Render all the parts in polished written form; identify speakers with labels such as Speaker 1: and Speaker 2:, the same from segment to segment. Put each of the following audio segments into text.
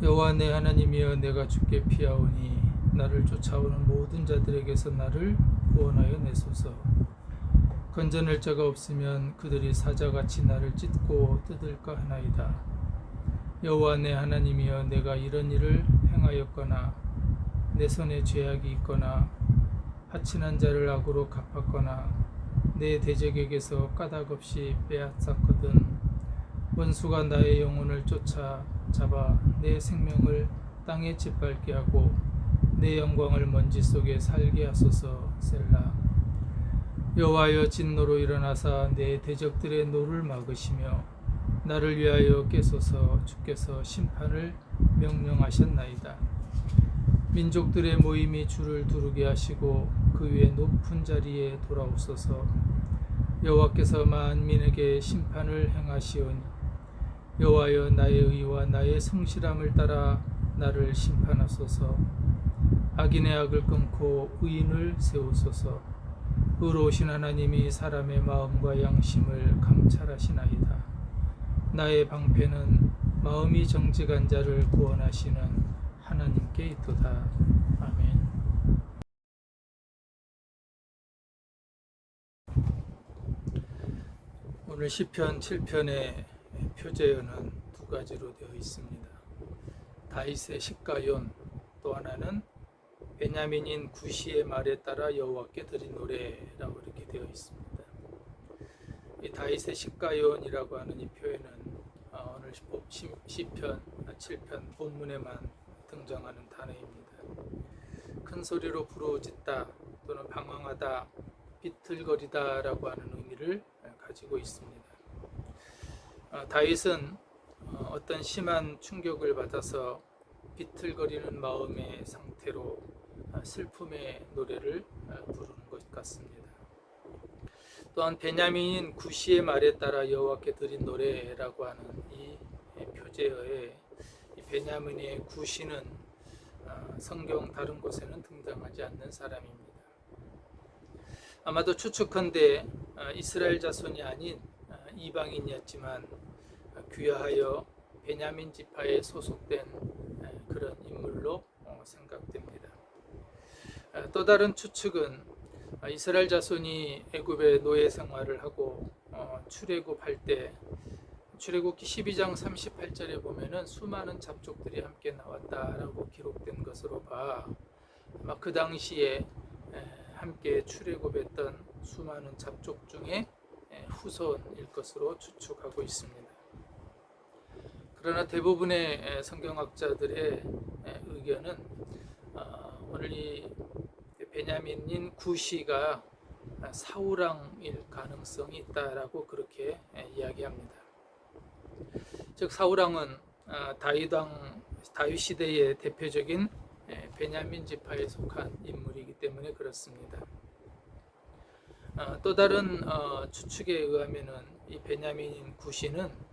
Speaker 1: 여호와 내 하나님이여, 내가 주께 피하오니 나를 쫓아오는 모든 자들에게서 나를 구원하여 내소서. 건져낼 자가 없으면 그들이 사자같이 나를 찢고 뜯을까 하나이다. 여호와 내 하나님이여, 내가 이런 일을 행하였거나 내 손에 죄악이 있거나 하친한 자를 악으로 갚았거나 내 대적에게서 까닭없이 빼앗았거든 원수가 나의 영혼을 쫓아 잡아 내 생명을 땅에 짓밟게 하고 내 영광을 먼지 속에 살게 하소서. 셀라. 여호와여, 진노로 일어나사 내 대적들의 노를 막으시며 나를 위하여 깨소서. 주께서 심판을 명령하셨나이다. 민족들의 모임이 주를 두르게 하시고 그 위에 높은 자리에 돌아오소서. 여호와께서 만민에게 심판을 행하시오니 여호와여, 나의 의와 나의 성실함을 따라 나를 심판하소서. 악인의 악을 끊고 의인을 세우소서. 의로우신 하나님이 사람의 마음과 양심을 감찰하시나이다. 나의 방패는 마음이 정직한 자를 구원하시는 하나님께 있도다. 아멘. 오늘 시편 7편의 표제어는 두 가지로 되어 있습니다. 다윗의 시가연, 또 하나는 베냐민인 구시의 말에 따라 여호와께 드린 노래라고 이렇게 되어 있습니다. 이 다윗의 시가연이라고 하는 이 표현은 오늘 시편 7편 본문에만 등장하는 단어입니다. 큰 소리로 부르짖다 또는 방황하다, 비틀거리다 라고 하는 의미를 가지고 있습니다. 다윗은 어떤 심한 충격을 받아서 비틀거리는 마음의 상태로 슬픔의 노래를 부르는 것 같습니다. 또한 베냐민인 구시의 말에 따라 여호와께 드린 노래라고 하는 이 표제어에 베냐민의 구시는 성경 다른 곳에는 등장하지 않는 사람입니다. 아마도 추측컨대 이스라엘 자손이 아닌 이방인이었지만 귀화하여 베냐민 지파에 소속된 그런 인물로 생각됩니다. 또 다른 추측은 이스라엘 자손이 애굽의 노예 생활을 하고 출애굽할 때 출애굽기 12장 38절에 보면은 수많은 잡족들이 함께 나왔다라고 기록된 것으로 봐 아마 그 당시에 함께 출애굽했던 수많은 잡족 중에 후손일 것으로 추측하고 있습니다. 그러나 대부분의 성경학자들의 의견은 오늘 이 베냐민인 구시가 사울왕일 가능성이 있다라고 그렇게 이야기합니다. 즉 사울왕은 다윗 시대의 대표적인 베냐민 지파에 속한 인물이기 때문에 그렇습니다. 또 다른 추측에 의하면은 이 베냐민인 구시는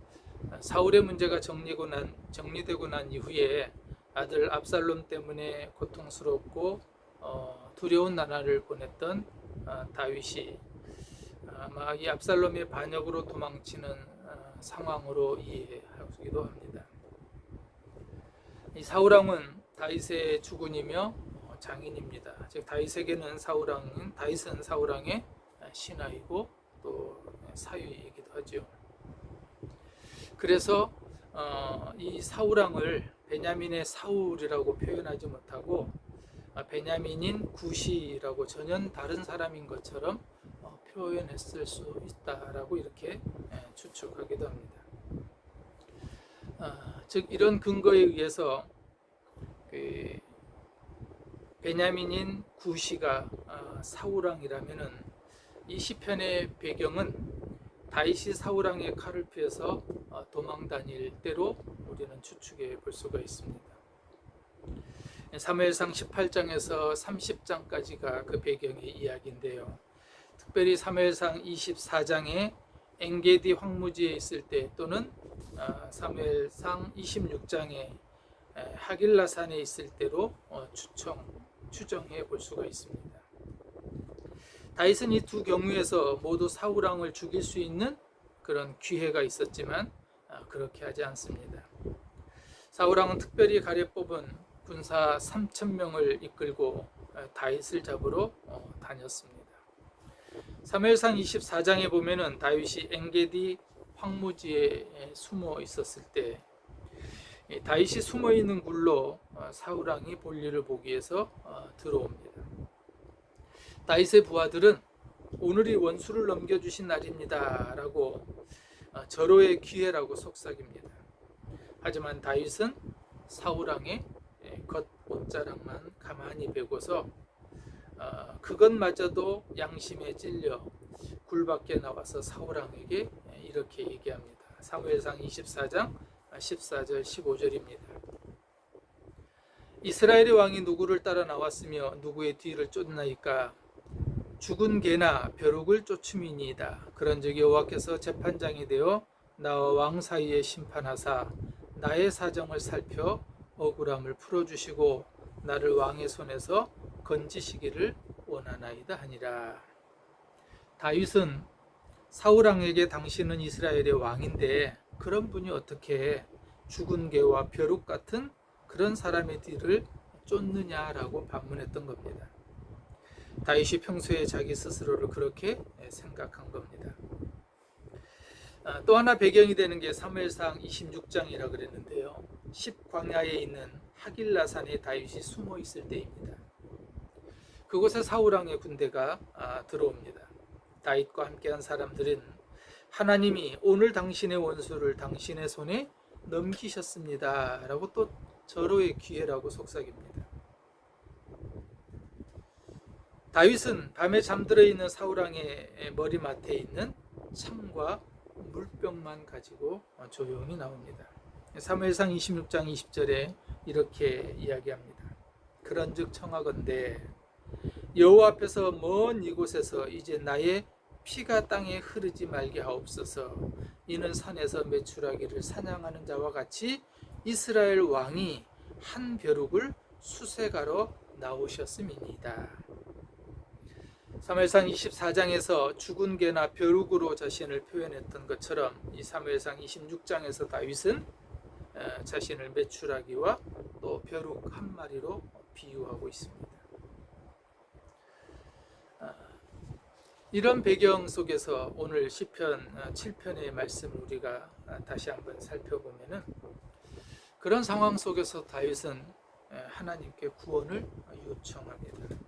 Speaker 1: 사울의 문제가 정리되고 난 이후에 아들 압살롬 때문에 고통스럽고 두려운 나날을 보냈던 다윗이 아마 이 압살롬의 반역으로 도망치는 상황으로 이해하기도 합니다. 이 사울왕은 다윗의 주군이며 장인입니다. 즉 다윗은 사울왕의 신하이고 또 사위이기도 하죠. 그래서 이 사울왕을 베냐민의 사울이라고 표현하지 못하고 베냐민인 구시라고 전혀 다른 사람인 것처럼 표현했을 수 있다라고 이렇게 추측하기도 합니다. 즉 이런 근거에 의해서 베냐민인 구시가 사울왕이라면은 이 시편의 배경은 다윗이 사울왕의 칼을 피해서 도망 다닐 때로 우리는 추측해 볼 수가 있습니다. 사무엘상 18장에서 30장까지가 그 배경의 이야기인데요. 특별히 사무엘상 24장에 엔게디 황무지에 있을 때 또는 사무엘상 26장에 하길라산에 있을 때로 추정해 볼 수가 있습니다. 다윗은 이 두 경우에서 모두 사울왕을 죽일 수 있는 그런 기회가 있었지만 그렇게 하지 않습니다. 사울왕은 특별히 가려 뽑은 군사 3,000명을 이끌고 다윗을 잡으러 다녔습니다. 사무엘상 24장에 보면은 다윗이 엔게디 황무지에 숨어 있었을 때 다윗이 숨어 있는 굴로 사울왕이 볼일을 보기 위해서 들어옵니다. 다윗의 부하들은 오늘이 원수를 넘겨주신 날입니다 라고 절호의 기회라고 속삭입니다. 하지만 다윗은 사울왕의 겉옷자락만 가만히 베고서 그것마저도 양심에 찔려 굴 밖에 나와서 사울왕에게 이렇게 얘기합니다. 사무엘상 24장 14절 15절입니다. 이스라엘의 왕이 누구를 따라 나왔으며 누구의 뒤를 쫓나이까? 죽은 개나 벼룩을 쫓음이니이다. 그런즉 여호와께서 재판장이 되어 나와 왕 사이에 심판하사 나의 사정을 살펴 억울함을 풀어주시고 나를 왕의 손에서 건지시기를 원하나이다 하니라. 다윗은 사울왕에게 당신은 이스라엘의 왕인데 그런 분이 어떻게 죽은 개와 벼룩 같은 그런 사람의 뒤를 쫓느냐라고 반문했던 겁니다. 다윗이 평소에 자기 스스로를 그렇게 생각한 겁니다. 또 하나 배경이 되는 게 사무엘상 26장이라 그랬는데요. 10광야에 있는 하길라산에 다윗이 숨어 있을 때입니다. 그곳에 사울왕의 군대가 들어옵니다. 다윗과 함께한 사람들은 하나님이 오늘 당신의 원수를 당신의 손에 넘기셨습니다 라고 또 절호의 기회라고 속삭입니다. 다윗은 밤에 잠들어 있는 사울왕의 머리맡에 있는 창과 물병만 가지고 조용히 나옵니다. 사무엘상 26장 20절에 이렇게 이야기합니다. 그런즉 청하건대 여호와 앞에서 먼 이곳에서 이제 나의 피가 땅에 흐르지 말게 하옵소서. 이는 산에서 메추라기를 사냥하는 자와 같이 이스라엘 왕이 한 벼룩을 수색하러 나오셨음이니이다. 사무엘상 24장에서 죽은 개나 벼룩으로 자신을 표현했던 것처럼 이 사무엘상 26장에서 다윗은 자신을 메추라기와 또 벼룩 한 마리로 비유하고 있습니다. 이런 배경 속에서 오늘 시편 7편의 말씀을 우리가 다시 한번 살펴보면은 그런 상황 속에서 다윗은 하나님께 구원을 요청합니다.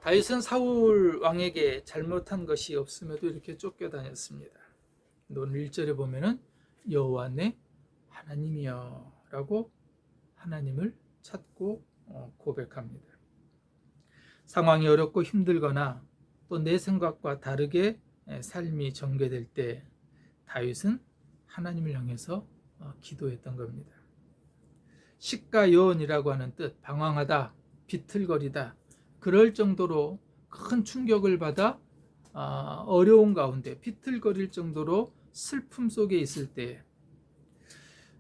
Speaker 1: 다윗은 사울 왕에게 잘못한 것이 없음에도 이렇게 쫓겨다녔습니다. 오늘 1절에 보면은 여호와 내 하나님이여 라고 하나님을 찾고 고백합니다. 상황이 어렵고 힘들거나 또 내 생각과 다르게 삶이 전개될 때 다윗은 하나님을 향해서 기도했던 겁니다. 식가요원이라고 하는 뜻, 방황하다, 비틀거리다, 그럴 정도로 큰 충격을 받아 어려운 가운데 비틀거릴 정도로 슬픔 속에 있을 때,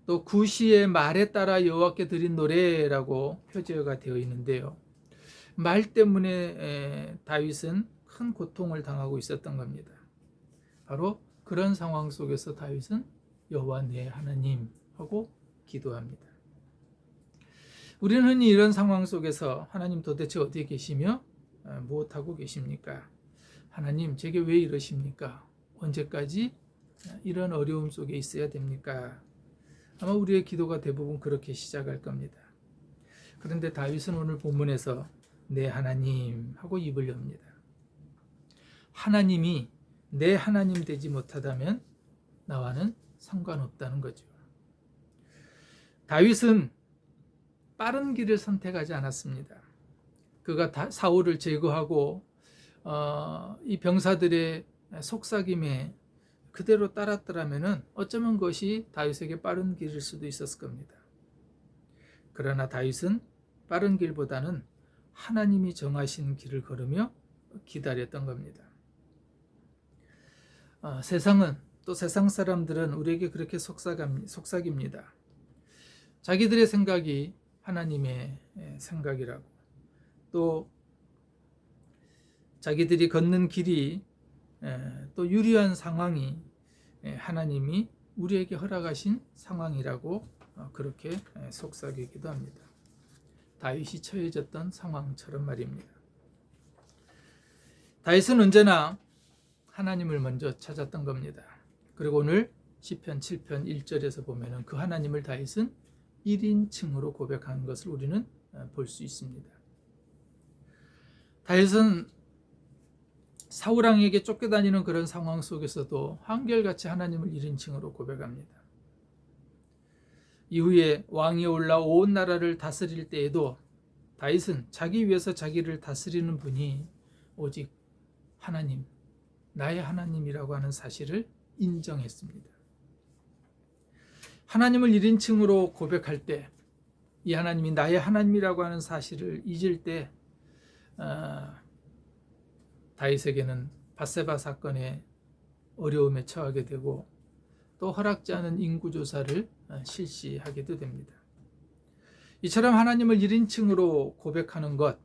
Speaker 1: 또 구시의 말에 따라 여호와께 드린 노래라고 표제가 되어 있는데요. 말 때문에 다윗은 큰 고통을 당하고 있었던 겁니다. 바로 그런 상황 속에서 다윗은 여호와 내 하나님 하고 기도합니다. 우리는 흔히 이런 상황 속에서 하나님 도대체 어디에 계시며 무엇하고 계십니까? 하나님 제게 왜 이러십니까? 언제까지 이런 어려움 속에 있어야 됩니까? 아마 우리의 기도가 대부분 그렇게 시작할 겁니다. 그런데 다윗은 오늘 본문에서 내 하나님 하고 입을 엽니다. 하나님이 내 하나님 되지 못하다면 나와는 상관없다는 거죠. 다윗은 빠른 길을 선택하지 않았습니다. 그가 사울을 제거하고 이 병사들의 속삭임에 그대로 따랐더라면 어쩌면 그것이 다윗에게 빠른 길일 수도 있었을 겁니다. 그러나 다윗은 빠른 길보다는 하나님이 정하신 길을 걸으며 기다렸던 겁니다. 세상은, 또 세상 사람들은 우리에게 그렇게 속삭입니다. 자기들의 생각이 하나님의 생각이라고, 또 자기들이 걷는 길이 또 유리한 상황이 하나님이 우리에게 허락하신 상황이라고 그렇게 속삭이기도 합니다. 다윗이 처해졌던 상황처럼 말입니다. 다윗은 언제나 하나님을 먼저 찾았던 겁니다. 그리고 오늘 시편 7편 1절에서 보면은 그 하나님을 다윗은 1인칭으로 고백하는 것을 우리는 볼 수 있습니다. 다윗은 사울 왕에게 쫓겨다니는 그런 상황 속에서도 한결같이 하나님을 1인칭으로 고백합니다. 이후에 왕이 올라 온 나라를 다스릴 때에도 다윗은 자기 위해서 자기를 다스리는 분이 오직 하나님, 나의 하나님이라고 하는 사실을 인정했습니다. 하나님을 1인칭으로 고백할 때, 이 하나님이 나의 하나님이라고 하는 사실을 잊을 때 다윗에게는 밧세바 사건의 어려움에 처하게 되고 또 허락지 않은 인구조사를 실시하게도 됩니다. 이처럼 하나님을 1인칭으로 고백하는 것,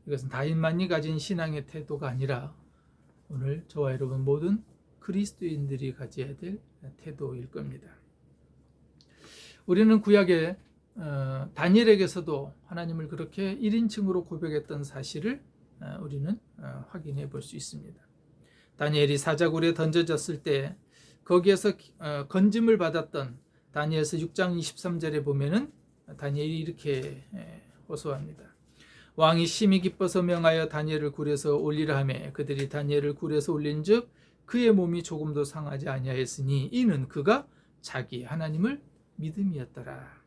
Speaker 1: 이것은 다윗만이 가진 신앙의 태도가 아니라 오늘 저와 여러분 모든 그리스도인들이 가져야 될 태도일 겁니다. 우리는 구약의 다니엘에게서도 하나님을 그렇게 1인칭으로 고백했던 사실을 우리는 확인해 볼 수 있습니다. 다니엘이 사자굴에 던져졌을 때 거기에서 건짐을 받았던 다니엘서 6장 23절에 보면은 다니엘이 이렇게 호소합니다. 왕이 심히 기뻐서 명하여 다니엘을 굴에서 올리라 하매 그들이 다니엘을 굴에서 올린즉 그의 몸이 조금도 상하지 아니하였으니 이는 그가 자기 하나님을 믿음이었더라.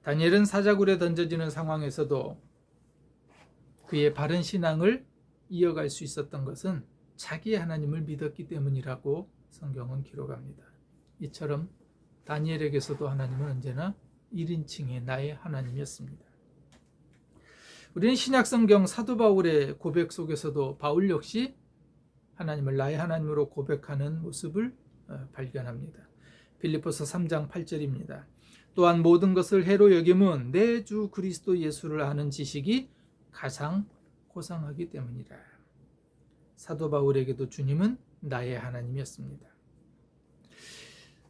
Speaker 1: 다니엘은 사자굴에 던져지는 상황에서도 그의 바른 신앙을 이어갈 수 있었던 것은 자기의 하나님을 믿었기 때문이라고 성경은 기록합니다. 이처럼 다니엘에게서도 하나님은 언제나 1인칭의 나의 하나님이었습니다. 우리는 신약성경 사도 바울의 고백 속에서도 바울 역시 하나님을 나의 하나님으로 고백하는 모습을 발견합니다. 빌립보서 3장 8절입니다. 또한 모든 것을 해로 여김은 내 주 그리스도 예수를 아는 지식이 가장 고상하기 때문이라. 사도 바울에게도 주님은 나의 하나님이었습니다.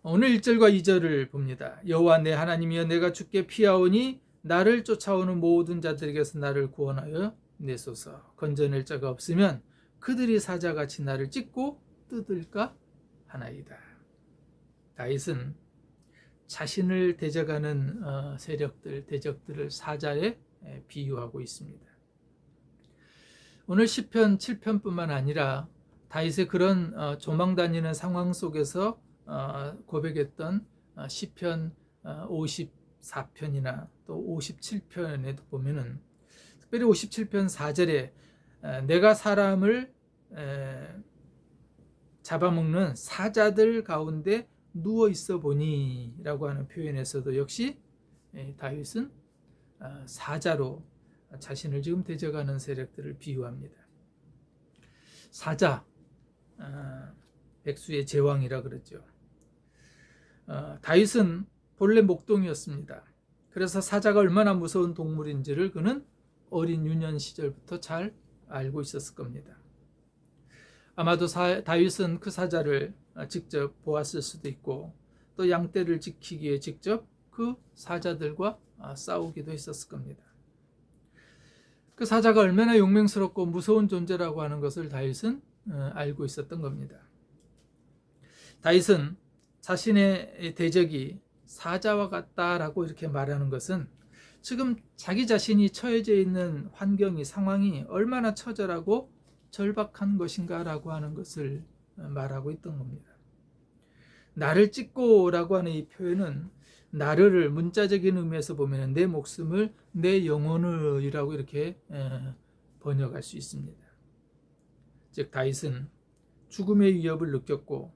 Speaker 1: 오늘 1절과 2절을 봅니다. 여호와 내 하나님이여 내가 주께 피하오니 나를 쫓아오는 모든 자들에게서 나를 구원하여 내소서. 건져낼 자가 없으면 그들이 사자같이 나를 찢고 뜯을까 하나이다. 다윗은 자신을 대적하는 세력들, 대적들을 사자에 비유하고 있습니다. 오늘 시편 7편뿐만 아니라 다윗의 그런 조망다니는 상황 속에서 고백했던 시편 54편이나 또 57편에도 보면은 특별히 57편 4절에 내가 사람을 잡아먹는 사자들 가운데 누워 있어 보니 라고 하는 표현에서도 역시 다윗은 사자로 자신을 지금 대적하는 세력들을 비유합니다. 사자, 백수의 제왕이라 그러죠. 다윗은 본래 목동이었습니다. 그래서 사자가 얼마나 무서운 동물인지를 그는 어린 유년 시절부터 잘 알고 있었을 겁니다. 아마도 다윗은 그 사자를 직접 보았을 수도 있고 또 양떼를 지키기 위해 직접 그 사자들과 싸우기도 했었을 겁니다. 그 사자가 얼마나 용맹스럽고 무서운 존재라고 하는 것을 다윗은 알고 있었던 겁니다. 다윗은 자신의 대적이 사자와 같다라고 이렇게 말하는 것은 지금 자기 자신이 처해져 있는 환경이, 상황이 얼마나 처절하고 절박한 것인가라고 하는 것을 말하고 있던 겁니다. 나를 찢고라고 하는 이 표현은 나를 문자적인 의미에서 보면 내 목숨을, 내 영혼을 이라고 이렇게 번역할 수 있습니다. 즉 다윗은 죽음의 위협을 느꼈고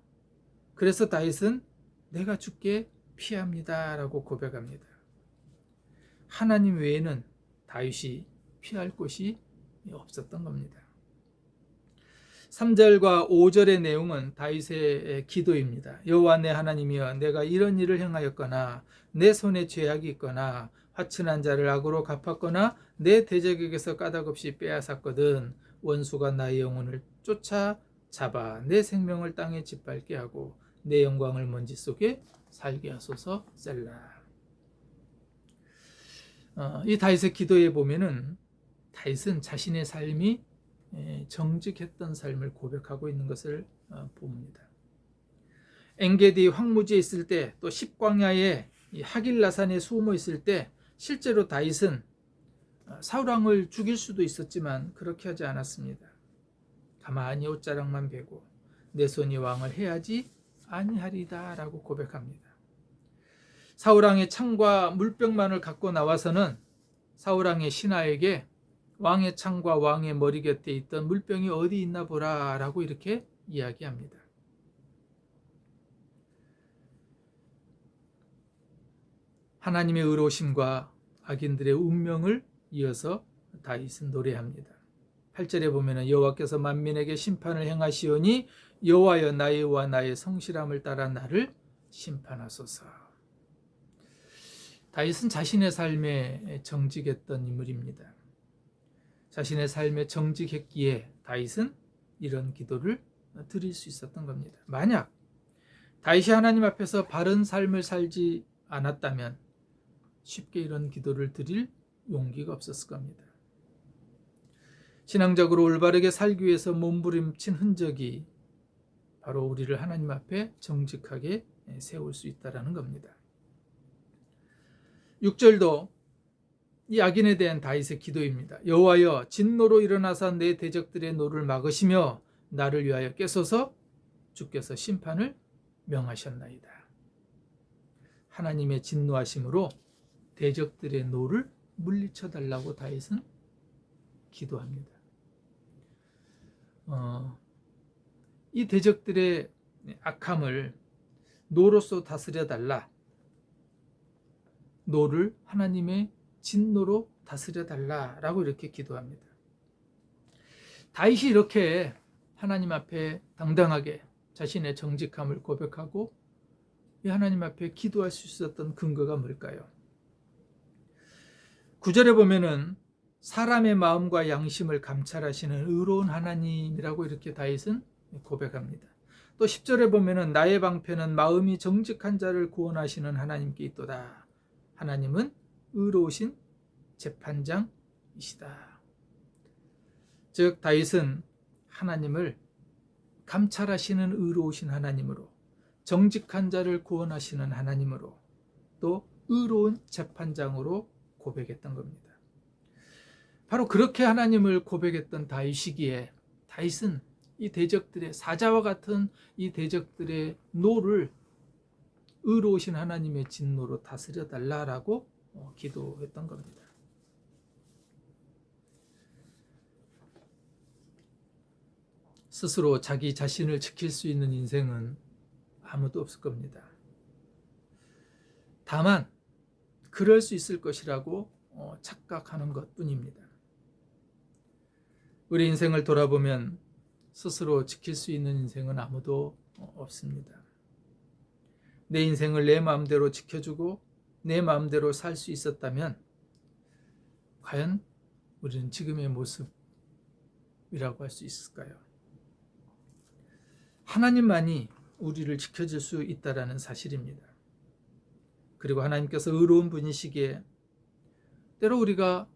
Speaker 1: 그래서 다윗은 내가 죽게 피합니다 라고 고백합니다. 하나님 외에는 다윗이 피할 곳이 없었던 겁니다. 3절과 5절의 내용은 다윗의 기도입니다. 여호와 내 하나님이여 내가 이런 일을 행하였거나 내 손에 죄악이 있거나 화친한 자를 악으로 갚았거나 내 대적에게서 까닭없이 빼앗았거든 원수가 나의 영혼을 쫓아 잡아 내 생명을 땅에 짓밟게 하고 내 영광을 먼지 속에 살게 하소서 셀라. 이 다윗의 기도에 보면은 다윗은 자신의 삶이 정직했던 삶을 고백하고 있는 것을 봅니다. 엔게디 황무지에 있을 때, 또 십광야에 하길라산에 숨어 있을 때 실제로 다윗은 사울 왕을 죽일 수도 있었지만 그렇게 하지 않았습니다. 가만히 옷자락만 베고 내 손이 왕을 해하지 아니하리다 라고 고백합니다. 사울 왕의 창과 물병만을 갖고 나와서는 사울 왕의 신하에게 왕의 창과 왕의 머리 곁에 있던 물병이 어디 있나 보라 라고 이렇게 이야기합니다. 하나님의 의로우심과 악인들의 운명을 이어서 다윗은 노래합니다. 8절에 보면 여호와께서 만민에게 심판을 행하시오니 여호와여 나의 의와 나의 성실함을 따라 나를 심판하소서. 다윗은 자신의 삶에 정직했던 인물입니다. 자신의 삶에 정직했기에 다윗은 이런 기도를 드릴 수 있었던 겁니다. 만약 다윗이 하나님 앞에서 바른 삶을 살지 않았다면 쉽게 이런 기도를 드릴 용기가 없었을 겁니다. 신앙적으로 올바르게 살기 위해서 몸부림친 흔적이 바로 우리를 하나님 앞에 정직하게 세울 수 있다는 겁니다. 6절도 이 악인에 대한 다윗의 기도입니다. 여호와여 진노로 일어나사 내 대적들의 노를 막으시며 나를 위하여 깨소서. 주께서 심판을 명하셨나이다. 하나님의 진노하심으로 대적들의 노를 물리쳐 달라고 다윗은 기도합니다. 이 대적들의 악함을 노로서 다스려 달라. 노를 하나님의 진노로 다스려 달라라고 이렇게 기도합니다. 다윗이 이렇게 하나님 앞에 당당하게 자신의 정직함을 고백하고 하나님 앞에 기도할 수 있었던 근거가 뭘까요? 9절에 보면은 사람의 마음과 양심을 감찰하시는 의로운 하나님이라고 이렇게 다윗은 고백합니다. 또 10절에 보면은 나의 방패는 마음이 정직한 자를 구원하시는 하나님께 있도다. 하나님은 의로우신 재판장이시다. 즉 다윗은 하나님을 감찰하시는 의로우신 하나님으로, 정직한 자를 구원하시는 하나님으로, 또 의로운 재판장으로 고백했던 겁니다. 바로 그렇게 하나님을 고백했던 다윗이기에 다윗은 이 대적들의 사자와 같은 이 대적들의 노를 의로우신 하나님의 진노로 다스려 달라라고 기도했던 겁니다. 스스로 자기 자신을 지킬 수 있는 인생은 아무도 없을 겁니다. 다만 그럴 수 있을 것이라고 착각하는 것뿐입니다. 우리 인생을 돌아보면 스스로 지킬 수 있는 인생은 아무도 없습니다. 내 인생을 내 마음대로 지켜주고 내 마음대로 살 수 있었다면 과연 우리는 지금의 모습이라고 할 수 있을까요? 하나님만이 우리를 지켜줄 수 있다는 사실입니다. 그리고 하나님께서 의로운 분이시기에 때로 우리가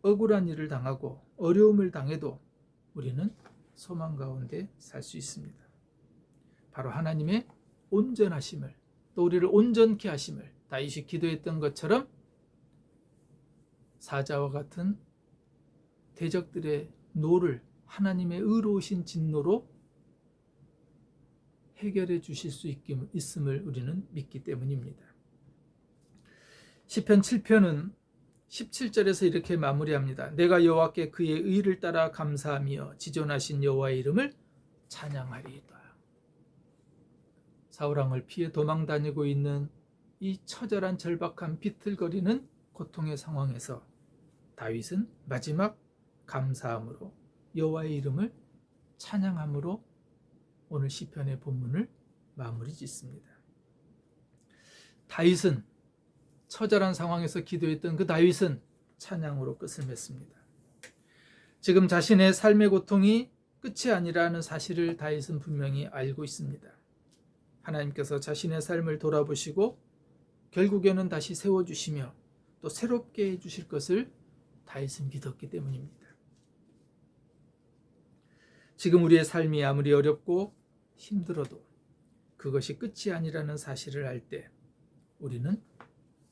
Speaker 1: 억울한 일을 당하고 어려움을 당해도 우리는 소망 가운데 살 수 있습니다. 바로 하나님의 온전하심을, 또 우리를 온전케 하심을 다윗이 기도했던 것처럼 사자와 같은 대적들의 노를 하나님의 의로우신 진노로 해결해 주실 수 있음을 우리는 믿기 때문입니다. 시편 7편은 17절에서 이렇게 마무리합니다. 내가 여호와께 그의 의를 따라 감사하며 지존하신 여호와의 이름을 찬양하리이다. 사울 왕을 피해 도망다니고 있는 이 처절한 절박한 비틀거리는 고통의 상황에서 다윗은 마지막 감사함으로 여호와의 이름을 찬양함으로 오늘 시편의 본문을 마무리 짓습니다. 다윗은 처절한 상황에서 기도했던 그 다윗은 찬양으로 끝을 맺습니다. 지금 자신의 삶의 고통이 끝이 아니라는 사실을 다윗은 분명히 알고 있습니다. 하나님께서 자신의 삶을 돌아보시고 결국에는 다시 세워주시며 또 새롭게 해주실 것을 다윗은 믿었기 때문입니다. 지금 우리의 삶이 아무리 어렵고 힘들어도 그것이 끝이 아니라는 사실을 알 때 우리는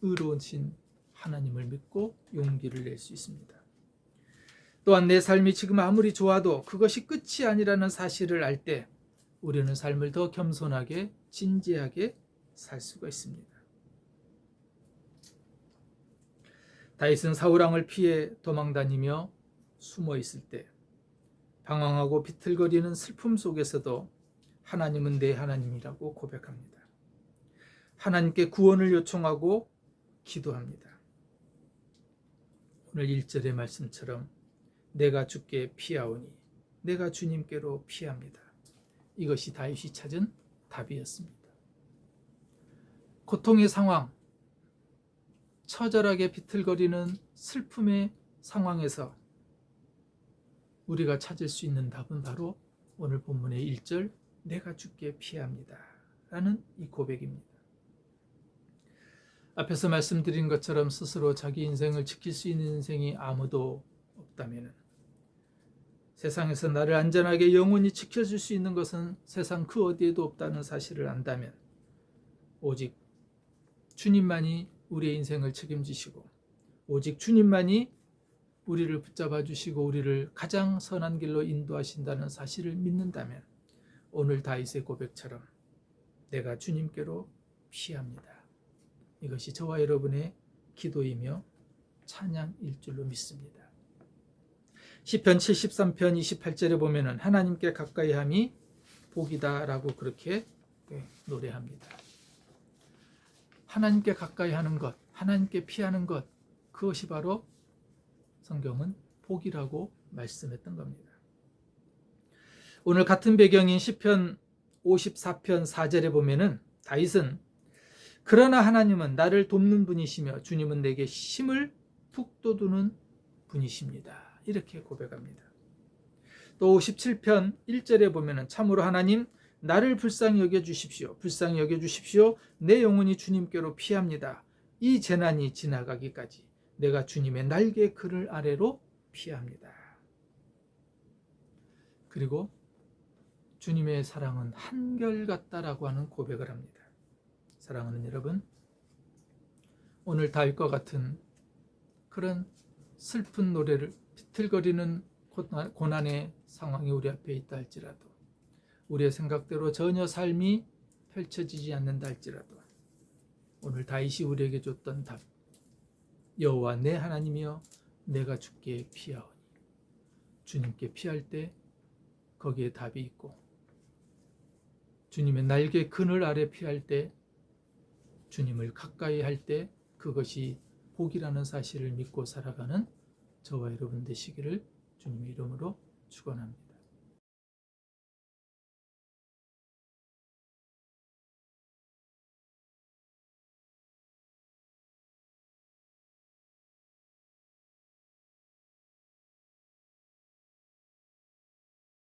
Speaker 1: 의로우신 하나님을 믿고 용기를 낼 수 있습니다. 또한 내 삶이 지금 아무리 좋아도 그것이 끝이 아니라는 사실을 알 때 우리는 삶을 더 겸손하게 진지하게 살 수가 있습니다. 다윗은 사울왕을 피해 도망다니며 숨어 있을 때 방황하고 비틀거리는 슬픔 속에서도 하나님은 내 하나님이라고 고백합니다. 하나님께 구원을 요청하고 기도합니다. 오늘 1절의 말씀처럼 내가 주께 피하오니 내가 주님께로 피합니다. 이것이 다윗이 찾은 답이었습니다. 고통의 상황, 처절하게 비틀거리는 슬픔의 상황에서 우리가 찾을 수 있는 답은 바로 오늘 본문의 1절 내가 주께 피합니다 라는 이 고백입니다. 앞에서 말씀드린 것처럼 스스로 자기 인생을 지킬 수 있는 인생이 아무도 없다면 세상에서 나를 안전하게 영원히 지켜줄 수 있는 것은 세상 그 어디에도 없다는 사실을 안다면 오직 주님만이 우리의 인생을 책임지시고 오직 주님만이 우리를 붙잡아 주시고 우리를 가장 선한 길로 인도하신다는 사실을 믿는다면 오늘 다윗의 고백처럼 내가 주님께로 피합니다. 이것이 저와 여러분의 기도이며 찬양일 줄로 믿습니다. 시편 73편 28절에 보면은 하나님께 가까이함이 복이다라고 그렇게 노래합니다. 하나님께 가까이 하는 것, 하나님께 피하는 것, 그것이 바로 성경은 복이라고 말씀했던 겁니다. 오늘 같은 배경인 시편 54편 4절에 보면은 다윗은 그러나 하나님은 나를 돕는 분이시며 주님은 내게 힘을 북돋우는 분이십니다. 이렇게 고백합니다. 또 57편 1절에 보면은 참으로 하나님 나를 불쌍히 여겨주십시오. 불쌍히 여겨주십시오. 내 영혼이 주님께로 피합니다. 이 재난이 지나가기까지 내가 주님의 날개 그늘 아래로 피합니다. 그리고 주님의 사랑은 한결같다라고 하는 고백을 합니다. 사랑하는 여러분, 오늘 다윗과 같은 그런 슬픈 노래를 비틀거리는 고난의 상황이 우리 앞에 있다 할지라도 우리의 생각대로 전혀 삶이 펼쳐지지 않는다 할지라도 오늘 다윗이 우리에게 줬던 답 여호와 내 하나님이여 내가 주께 피하오니 주님께 피할 때 거기에 답이 있고 주님의 날개 그늘 아래 피할 때 주님을 가까이 할 때 그것이 복이라는 사실을 믿고 살아가는 저와 여러분 되시기를 주님의 이름으로 축원합니다.